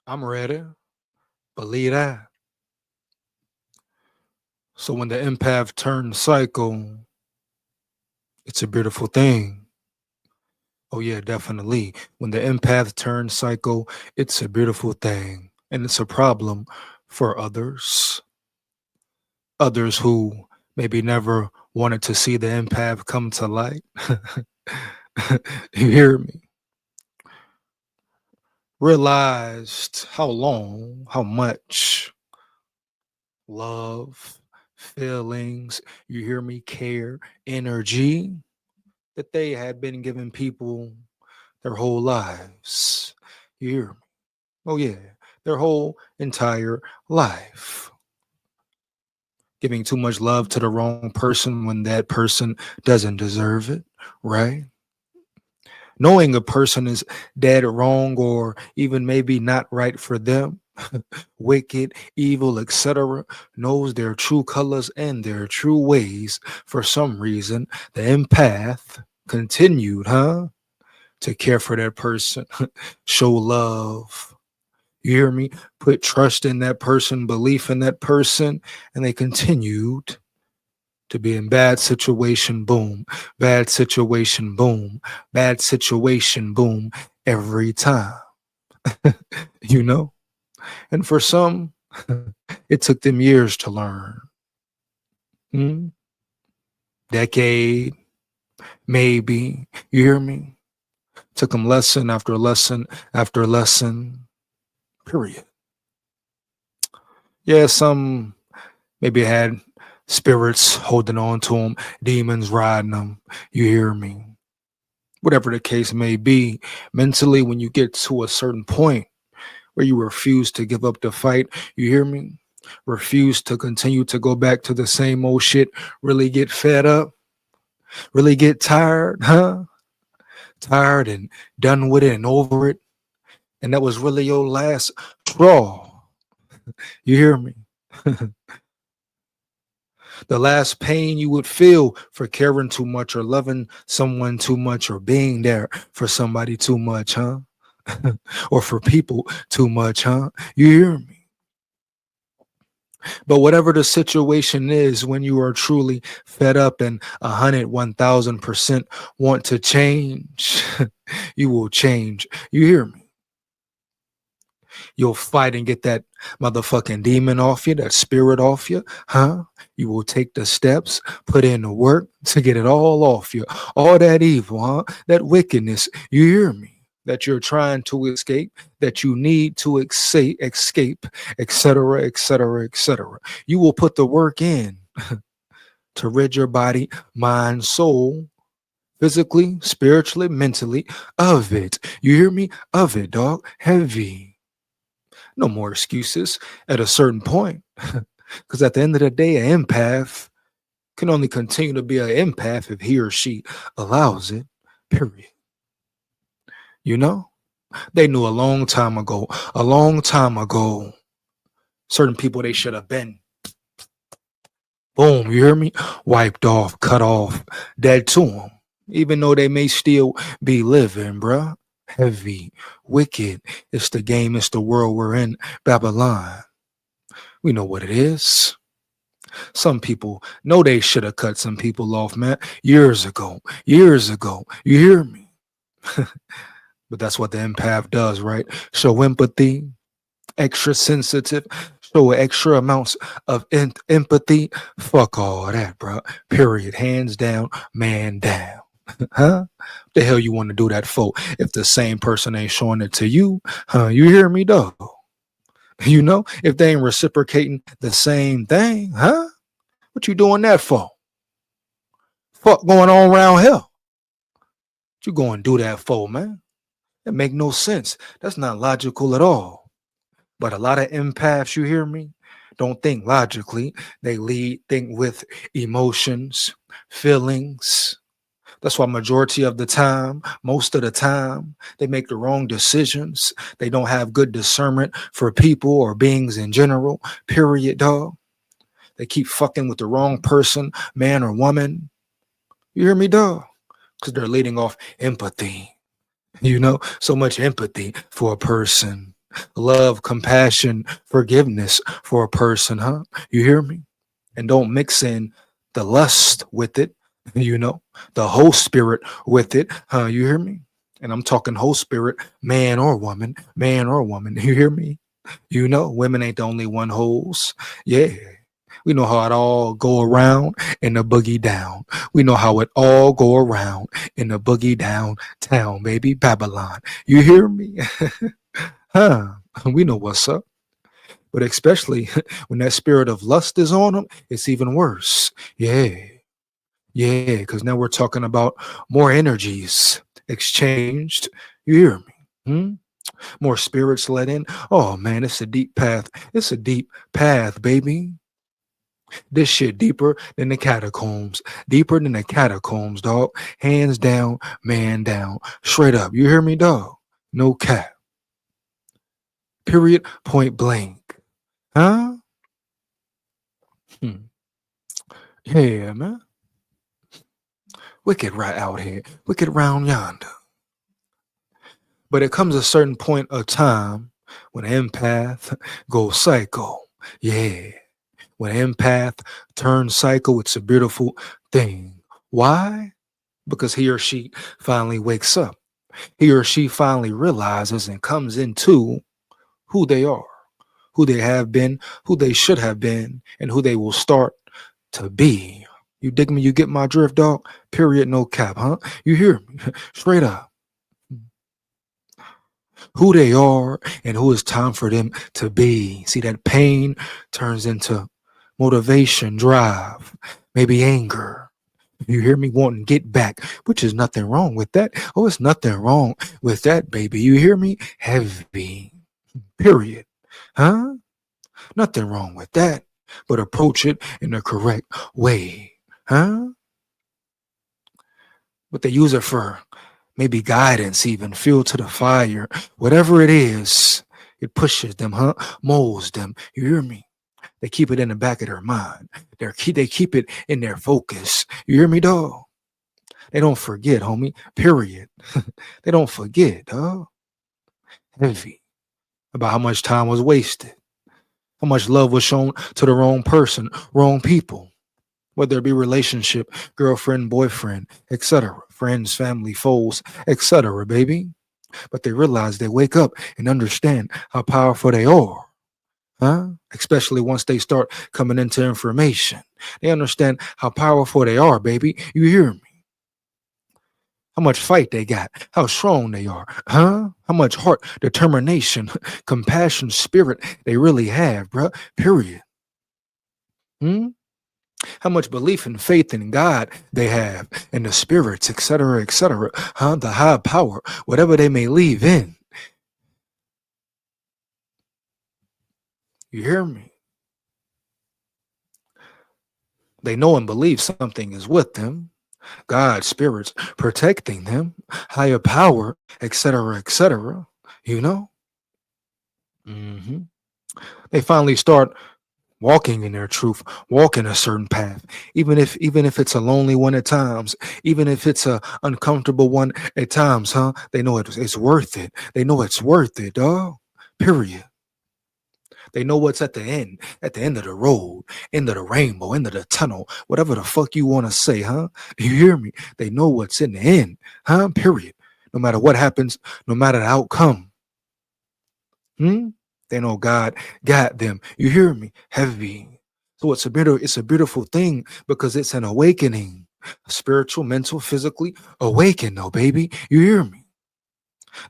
I'm ready. Believe that. So when the empath turns psycho, it's a beautiful thing. Oh yeah, definitely. When the empath turns psycho, it's a beautiful thing. And it's a problem for others. Others who maybe never wanted to see the empath come to light. You hear me? Realized how long, how much love, feelings, you hear me, care, energy that they had been giving people their whole lives. You hear me? Oh, yeah, their whole entire life. Giving too much love to the wrong person when that person doesn't deserve it, right? Knowing a person is dead wrong or even maybe not right for them, wicked, evil, etc., knows their true colors and their true ways. For some reason, the empath continued, to care for that person, show love. You hear me? Put trust in that person, belief in that person, and they continued to be in bad situation, boom, bad situation, boom, bad situation, boom, every time, you know? And for some, it took them years to learn. Hmm? Decade, maybe. You hear me? Took them lesson after lesson after lesson, period. Yeah, some maybe had spirits holding on to them, demons riding them. You hear me? Whatever the case may be, mentally, when you get to a certain point where you refuse to give up the fight, you hear me? Refuse to continue to go back to the same old shit, really get fed up, really get tired, tired and done with it and over it. And that was really your last straw. You hear me? The last pain you would feel for caring too much or loving someone too much or being there for somebody too much, or for people too much, You hear me? But whatever the situation is, when you are truly fed up and 1,000% want to change, you will change. You hear me? You'll fight and get that motherfucking demon off you, that spirit off you, You will take the steps, put in the work to get it all off you. All that evil, that wickedness. You hear me? That you're trying to escape, that you need to escape, etc., etc., etc. You will put the work in to rid your body, mind, soul, physically, spiritually, mentally of it. You hear me? Of it, dog. Heavy. No more excuses at a certain point. Because at the end of the day, an empath can only continue to be an empath if he or she allows it, period. You know? They knew a long time ago, certain people they should have been. Boom, you hear me? Wiped off, cut off, dead to them. Even though they may still be living, bruh. Heavy, wicked. It's the game, it's the world we're in. Babylon. We know what it is. Some people know they should have cut some people off, man, years ago. Years ago. You hear me? But that's what the empath does, right? Show empathy, extra sensitive, show extra amounts of empathy. Fuck all that, bro. Period. Hands down, man down. Huh? The hell you want to do that for if the same person ain't showing it to you? You hear me, though? You know, if they ain't reciprocating the same thing, What you doing that for? Fuck going on around here? What you going to do that for, man? That make no sense. That's not logical at all. But a lot of empaths, you hear me, don't think logically. They think with emotions, feelings. That's why majority of the time, most of the time, they make the wrong decisions. They don't have good discernment for people or beings in general. Period, dog. They keep fucking with the wrong person, man or woman. You hear me, dog? Because they're leading off empathy. So much empathy for a person. Love, compassion, forgiveness for a person, huh? You hear me? And don't mix in the lust with it, you know, the whole spirit with it, huh? You hear me? And I'm talking whole spirit, man or woman. You hear me? You know, women ain't the only one hoes. Yeah. We know how it all go around in the boogie down. We know how it all go around in the boogie down town, baby. Babylon. You hear me? Huh? We know what's up. But especially when that spirit of lust is on them, it's even worse. Yeah. Yeah. Because now we're talking about more energies exchanged. You hear me? Hmm? More spirits let in. Oh man, it's a deep path. It's a deep path, baby. This shit deeper than the catacombs. Deeper than the catacombs, dog. Hands down, man down. Straight up. You hear me, dog? No cap. Period. Point blank. Huh? Hmm. Yeah, man. Wicked right out here. Wicked round yonder. But it comes a certain point of time when an empath goes psycho. Yeah. When an empath turns psycho, it's a beautiful thing. Why? Because he or she finally wakes up. He or she finally realizes and comes into who they are, who they have been, who they should have been, and who they will start to be. You dig me? You get my drift, dog? Period, no cap, huh? You hear me? Straight up. Who they are and who it's time for them to be. See, that pain turns into motivation, drive, maybe anger. You hear me wanting to get back, which is nothing wrong with that. Oh, it's nothing wrong with that, baby. You hear me? Heavy. Period. Huh? Nothing wrong with that. But approach it in the correct way. Huh? But they use it for maybe guidance, even fuel to the fire. Whatever it is, it pushes them, huh? Molds them. You hear me? They keep it in the back of their mind. They keep it in their focus. You hear me, dog? They don't forget, homie. Period. They don't forget, dog. Heavy about how much time was wasted, how much love was shown to the wrong person, wrong people, whether it be relationship, girlfriend, boyfriend, etc., friends, family, foes, etc., baby. But they realize they wake up and understand how powerful they are. Huh? Especially once they start coming into information. They understand how powerful they are, baby. You hear me? How much fight they got, how strong they are, huh? How much heart, determination, compassion, spirit they really have, bruh. Period. Hmm? How much belief and faith in God they have, in the spirits, etc., huh? The high power, whatever they may leave in. You hear me? They know and believe something is with them. God, spirits protecting them, higher power, etc., you know? Hmm. They finally start walking in their truth, walking a certain path, even if it's a lonely one at times, even if it's a uncomfortable one at times, huh? They know it's worth it. They know it's worth it, dog. Period. They know what's at the end of the road, end of the rainbow, end of the tunnel, whatever the fuck you want to say, huh? You hear me? They know what's in the end, huh? Period. No matter what happens, no matter the outcome, hmm? They know God got them. You hear me? Heavy. So it's a beautiful thing because it's an awakening. Spiritual, mental, physically awaken though, baby. You hear me?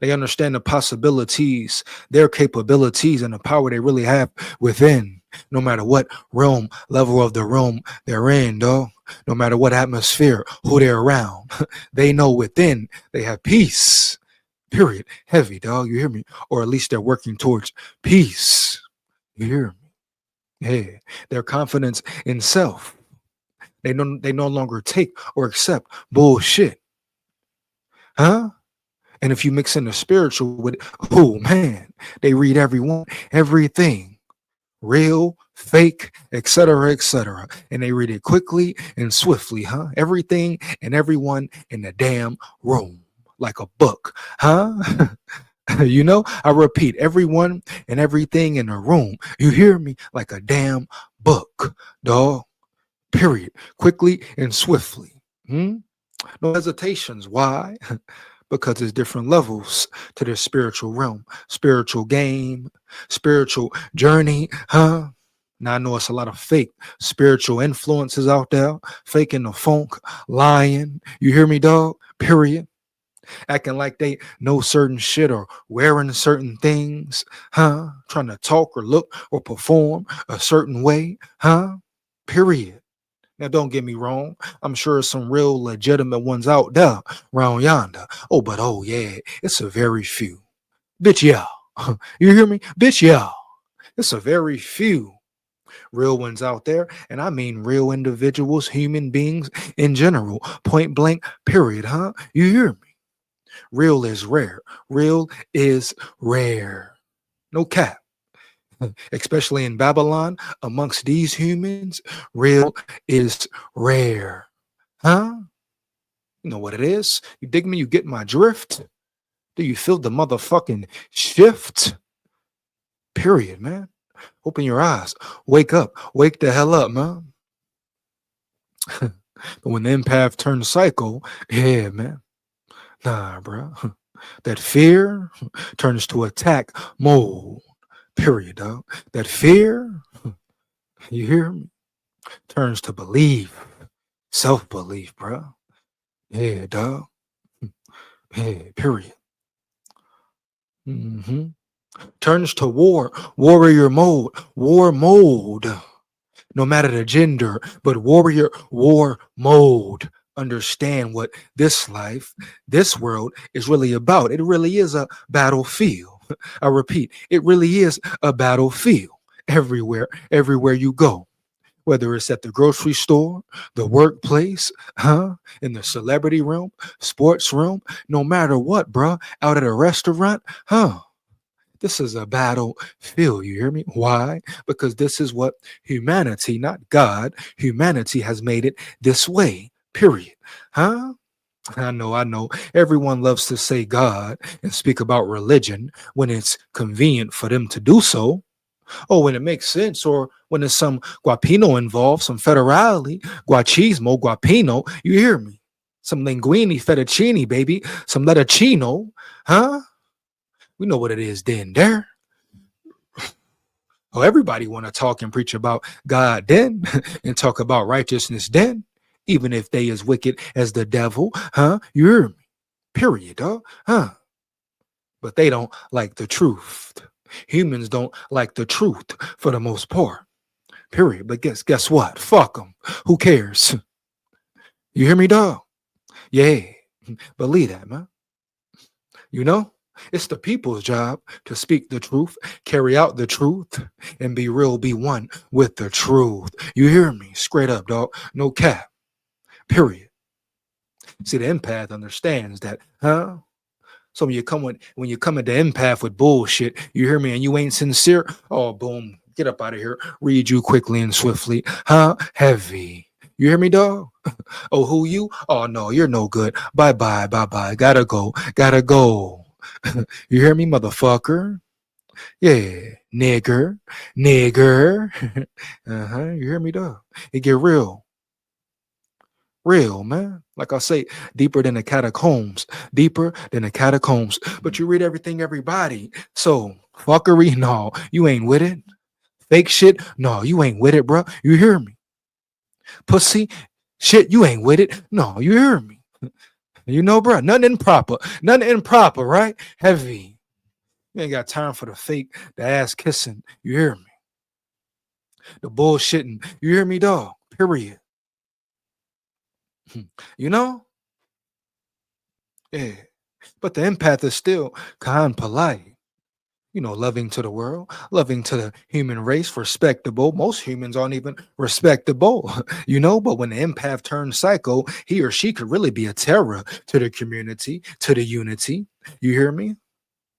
They understand the possibilities, their capabilities, and the power they really have within. No matter what realm, level of the realm they're in, dog. No matter what atmosphere, who they're around, they know within they have peace. Period. Heavy, dog. You hear me? Or at least they're working towards peace. You hear me? Yeah. Their confidence in self. They no longer take or accept bullshit. Huh? And if you mix in the spiritual with it, oh man, they read everyone, everything, real, fake, etc., and they read it quickly and swiftly, huh? Everything and everyone in the damn room, like a book, huh? You know, I repeat, everyone and everything in the room. You hear me? Like a damn book, dog. Period. Quickly and swiftly. Hmm? No hesitations. Why? Because there's different levels to this spiritual realm, spiritual game, spiritual journey, huh? Now I know it's a lot of fake spiritual influences out there, faking the funk, lying. You hear me, dog? Period. Acting like they know certain shit or wearing certain things, huh? Trying to talk or look or perform a certain way, huh? Period. Now, don't get me wrong. I'm sure some real legitimate ones out there round yonder. Oh, but oh, yeah, it's a very few. Bitch, yeah. You hear me? Bitch, yeah. It's a very few real ones out there. And I mean real individuals, human beings in general. Point blank, period, huh? You hear me? Real is rare. Real is rare. No cap. Especially in Babylon, amongst these humans, real is rare. Huh? You know what it is? You dig me? You get my drift? Do you feel the motherfucking shift? Period, man. Open your eyes. Wake up. Wake the hell up, man. But when the empath turns psycho, yeah, man. Nah, bro. That fear turns to attack mode. Period, dog. That fear, you hear me? Turns to belief. Self belief, bro. Yeah, dog. Yeah, period. Hmm. Turns to war, warrior mode, war mode. No matter the gender, but warrior, war mode. Understand what this life, this world is really about. It really is a battlefield. I repeat, it really is a battlefield everywhere you go. Whether it's at the grocery store, the workplace, huh? In the celebrity realm, sports realm, no matter what, bruh, out at a restaurant, huh? This is a battlefield. You hear me? Why? Because this is what humanity, not God, humanity has made it this way. Period. Huh? I know. Everyone loves to say God and speak about religion when it's convenient for them to do so. Oh, when it makes sense, or when there's some guapino involved, some federale, guachismo, guapino. You hear me? Some linguine, fettuccine, baby. Some lettuccino. Huh? We know what it is then there. Oh, everybody want to talk and preach about God then and talk about righteousness then, even if they as wicked as the devil, huh? You hear me? Period, dog. Huh? But they don't like the truth. Humans don't like the truth for the most part. Period. But guess what? Fuck them. Who cares? You hear me, dog? Yeah. Believe that, man. You know? It's the people's job to speak the truth, carry out the truth, and be real, be one with the truth. You hear me? Straight up, dog. No cap. Period. See, the empath understands that, huh? So when you come at the empath with bullshit, you hear me, and you ain't sincere. Oh, boom. Get up out of here. Read you quickly and swiftly. Huh? Heavy. You hear me, dog? Oh, who you? Oh no, you're no good. Bye bye, bye bye. Gotta go. Gotta go. You hear me, motherfucker? Yeah, nigger, nigger. Uh-huh. You hear me, dog? It get real, man. Like I say, deeper than the catacombs, deeper than the catacombs. But you read everything, everybody. So fuckery, no, you ain't with it. Fake shit, no, you ain't with it, bro. You hear me? Pussy, shit, you ain't with it. No, you hear me? You know, bro, nothing improper, right? Heavy. You ain't got time for the fake, the ass kissing. You hear me? The bullshitting. You hear me, dog? Period. You know? Yeah. But the empath is still kind, polite. You know, loving to the world, loving to the human race, respectable. Most humans aren't even respectable, you know. But when the empath turns psycho, he or she could really be a terror to the community, to the unity. You hear me?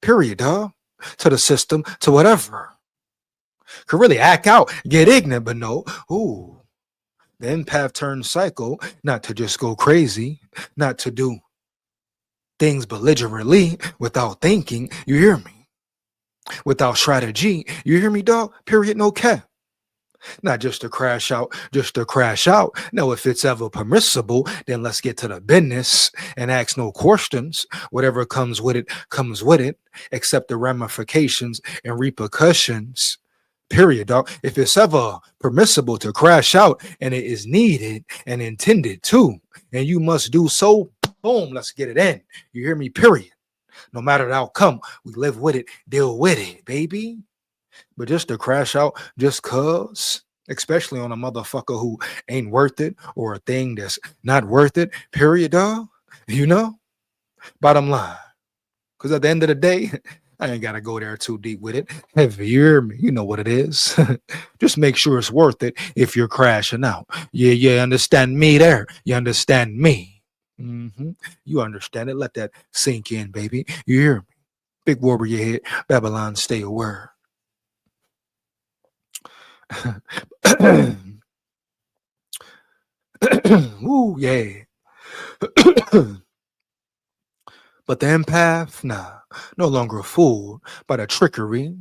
Period, dog. To the system, to whatever. Could really act out, get ignorant, but no. Ooh, the empath turns psycho, not to just go crazy, not to do things belligerently without thinking. You hear me? Without strategy. You hear me, dog? Period. No cap. Not just to crash out, just to crash out. No, if it's ever permissible, then let's get to the business and ask no questions. Whatever comes with it, except the ramifications and repercussions. Period, dog. If it's ever permissible to crash out and it is needed and intended to, and you must do so, boom, let's get it in. You hear me? Period. No matter the outcome, we live with it, deal with it, baby. But just to crash out just cuz, especially on a motherfucker who ain't worth it or a thing that's not worth it, period, dog. You know? Bottom line. Because at the end of the day, I ain't got to go there too deep with it. If you hear me, you know what it is. Just make sure it's worth it if you're crashing out. Yeah, you understand me there. You understand me. hmm You understand it. Let that sink in, baby. You hear me? Big warrior head. Babylon, stay aware. Ooh, yeah. But the empath, nah, no longer fooled by the trickery,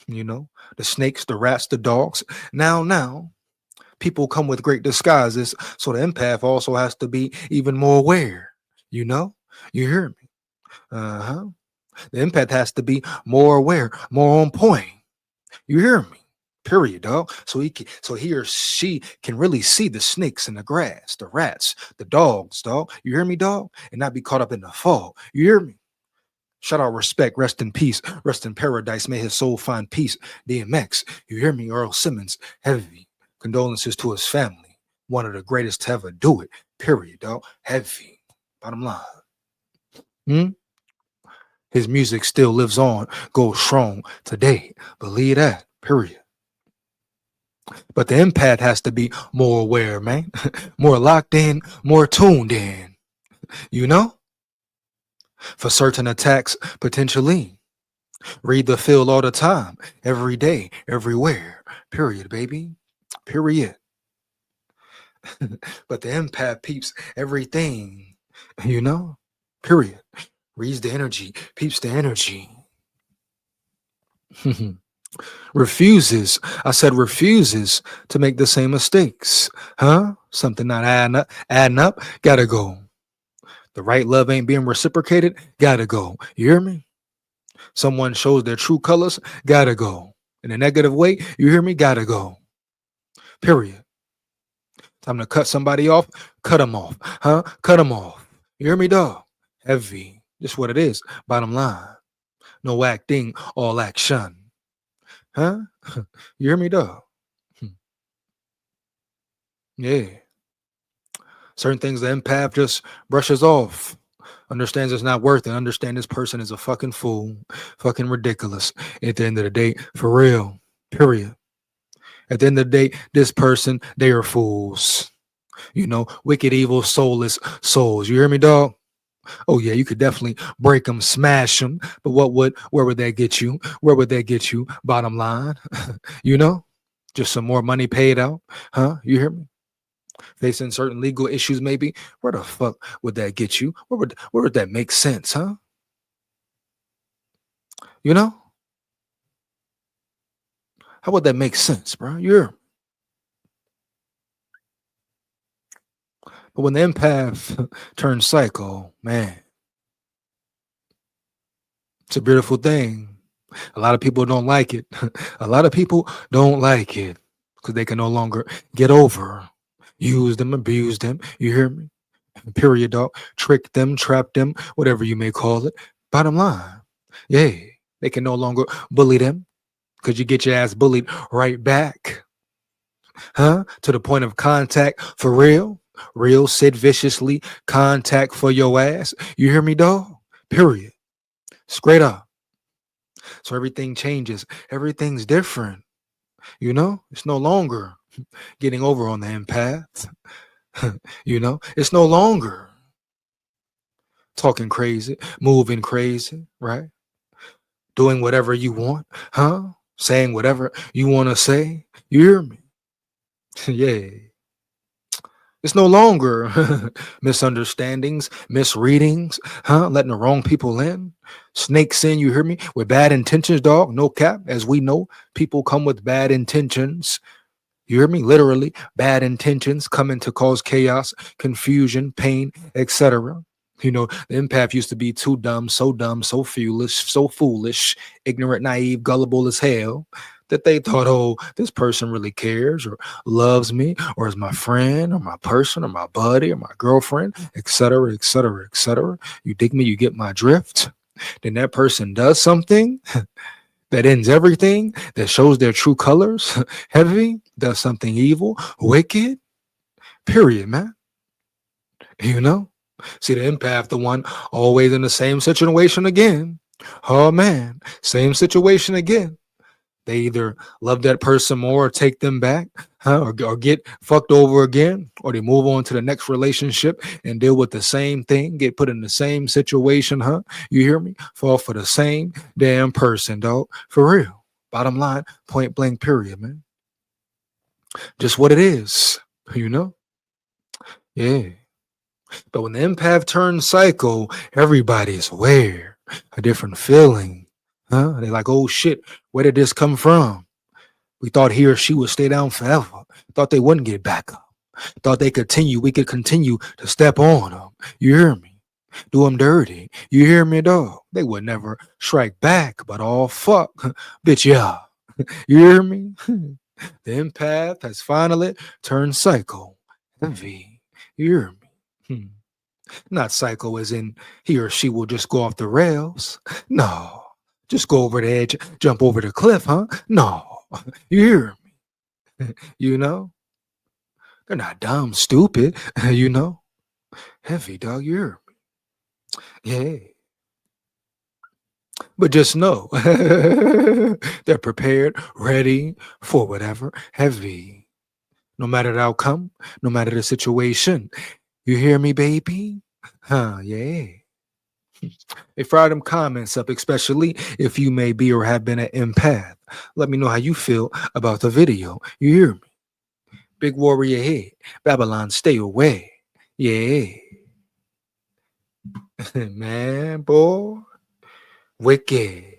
you know, the snakes, the rats, the dogs. Now, people come with great disguises, so the empath also has to be even more aware, you know? You hear me? Uh-huh. The empath has to be more aware, more on point. You hear me? Period, dog. So he or she can really see the snakes in the grass, the rats, the dogs, dog. You hear me, dog? And not be caught up in the fall. You hear me? Shout out, respect, rest in peace, rest in paradise. May his soul find peace. DMX, you hear me? Earl Simmons, heavy. Condolences to his family. One of the greatest to ever do it. Period, dog. Heavy. Bottom line. Hmm? His music still lives on, goes strong today. Believe that. Period. But the empath has to be more aware, man. More locked in, more tuned in. You know? For certain attacks, potentially. Read the field all the time, every day, everywhere. Period, baby. Period. But the empath peeps everything, you know? Period. Reads the energy, peeps the energy. Refuses, I said refuses to make the same mistakes. Huh? Something not adding up, gotta go. The right love ain't being reciprocated, gotta go. You hear me? Someone shows their true colors, gotta go. In a negative way, you hear me? Gotta go. Period. Time to cut somebody off, cut them off. Huh? Cut them off. You hear me, dog? Heavy. Just what it is. Bottom line. No acting, all action. Huh? You hear me, dog? Yeah. Certain things the empath just brushes off. Understands it's not worth it. Understand this person is a fucking fool. Fucking ridiculous. At the end of the day, for real. Period. At the end of the day, this person, they are fools. You know, wicked, evil, soulless souls. You hear me, dog? Oh yeah, you could definitely break them, smash them. But where would that get you? Where would that get you? Bottom line, you know, just some more money paid out, huh? You hear me? Facing certain legal issues, maybe. Where the fuck would that get you? Where would that make sense, huh? You know, how would that make sense, bro? You're but when the empath turns psycho, man, it's a beautiful thing. A lot of people don't like it. A lot of people don't like it because they can no longer get over. Use them, abuse them. You hear me? Period, dog. Trick them, trap them, whatever you may call it. Bottom line, yeah, they can no longer bully them because you get your ass bullied right back, huh? To the point of contact for real. Real, sit viciously, contact for your ass. You hear me, dog? Period. Straight up. So everything changes. Everything's different. You know, it's no longer getting over on the empath. You know, it's no longer talking crazy, moving crazy, right? Doing whatever you want, huh? Saying whatever you want to say. You hear me? Yeah. It's no longer misunderstandings, misreadings, letting the wrong people in. Snakes in, you hear me? With bad intentions, dog. No cap. As we know, people come with bad intentions. You hear me? Literally, bad intentions coming to cause chaos, confusion, pain, etc. The empath used to be too dumb, so foolish, ignorant, naive, gullible as hell that they thought, oh, this person really cares or loves me or is my friend or my person or my buddy or my girlfriend, etc., etc., etc. You dig me? You get my drift? Then that person does something that ends everything, that shows their true colors, heavy, does something evil, wicked, period, man. You know? See, the empath, the one always in the same situation again. Oh, man, same situation again. They either love that person more or take them back, or get fucked over again, or they move on to the next relationship and deal with the same thing, get put in the same situation, huh? You hear me? Fall for the same damn person, dog. For real. Bottom line, point blank, period, man. Just what it is, you know? Yeah. But when the empath turns psycho, everybody's aware. A different feeling. They're like, oh shit, where did this come from? We thought he or she would stay down forever. Thought they wouldn't get back up. Thought we could continue to step on them. You hear me? Do them dirty. You hear me, dog? They would never strike back, but all fuck. Bitch, yeah. You hear me? The empath has finally turned psycho. Heavy. You hear me? Not psycho as in he or she will just go off the rails. No. Just go over the edge, jump over the cliff, huh? No. You hear me? You know? They're not dumb, stupid, you know? Heavy, dog, you hear me? Yeah. But just know they're prepared, ready for whatever. Heavy. No matter the outcome, no matter the situation. You hear me, baby? Huh, yeah. Hey, fire them comments up, especially if you may be or have been an empath. Let me know how you feel about the video. You hear me? Big warrior head. Babylon, stay away. Yeah. Man, boy. Wicked.